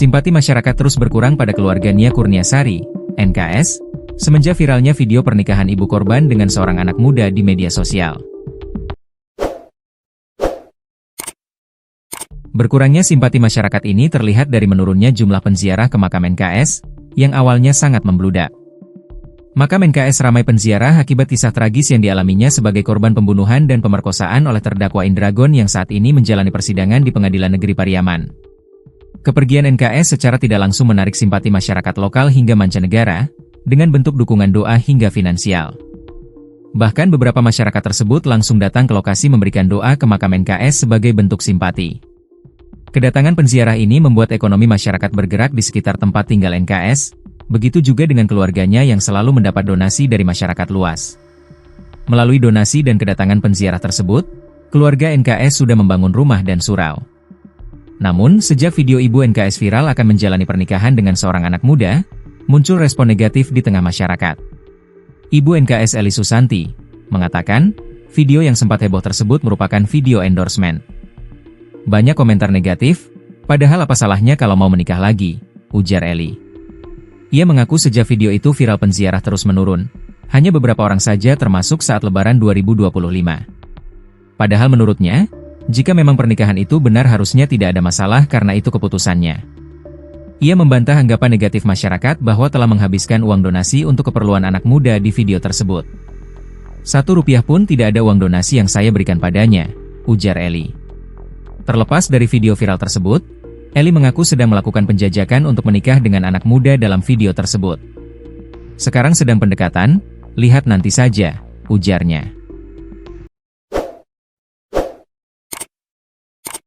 Simpati masyarakat terus berkurang pada keluarga Nia Kurniasari, NKS, semenjak viralnya video pernikahan ibu korban dengan seorang anak muda di media sosial. Berkurangnya simpati masyarakat ini terlihat dari menurunnya jumlah penziarah ke makam NKS, yang awalnya sangat membludak. Makam NKS ramai penziarah akibat kisah tragis yang dialaminya sebagai korban pembunuhan dan pemerkosaan oleh terdakwa Indragon yang saat ini menjalani persidangan di Pengadilan Negeri Pariaman. Kepergian NKS secara tidak langsung menarik simpati masyarakat lokal hingga mancanegara, dengan bentuk dukungan doa hingga finansial. Bahkan beberapa masyarakat tersebut langsung datang ke lokasi memberikan doa ke makam NKS sebagai bentuk simpati. Kedatangan penziarah ini membuat ekonomi masyarakat bergerak di sekitar tempat tinggal NKS, begitu juga dengan keluarganya yang selalu mendapat donasi dari masyarakat luas. Melalui donasi dan kedatangan penziarah tersebut, keluarga NKS sudah membangun rumah dan surau. Namun, sejak video ibu NKS viral akan menjalani pernikahan dengan seorang anak muda, muncul respon negatif di tengah masyarakat. Ibu NKS Eli Susanti mengatakan, video yang sempat heboh tersebut merupakan video endorsement. Banyak komentar negatif, padahal apa salahnya kalau mau menikah lagi, ujar Eli. Ia mengaku sejak video itu viral penziarah terus menurun, hanya beberapa orang saja termasuk saat Lebaran 2025. Padahal menurutnya, jika memang pernikahan itu benar harusnya tidak ada masalah karena itu keputusannya. Ia membantah anggapan negatif masyarakat bahwa telah menghabiskan uang donasi untuk keperluan anak muda di video tersebut. Rp1 pun tidak ada uang donasi yang saya berikan padanya, ujar Eli. Terlepas dari video viral tersebut, Eli mengaku sedang melakukan penjajakan untuk menikah dengan anak muda dalam video tersebut. Sekarang sedang pendekatan, lihat nanti saja, ujarnya.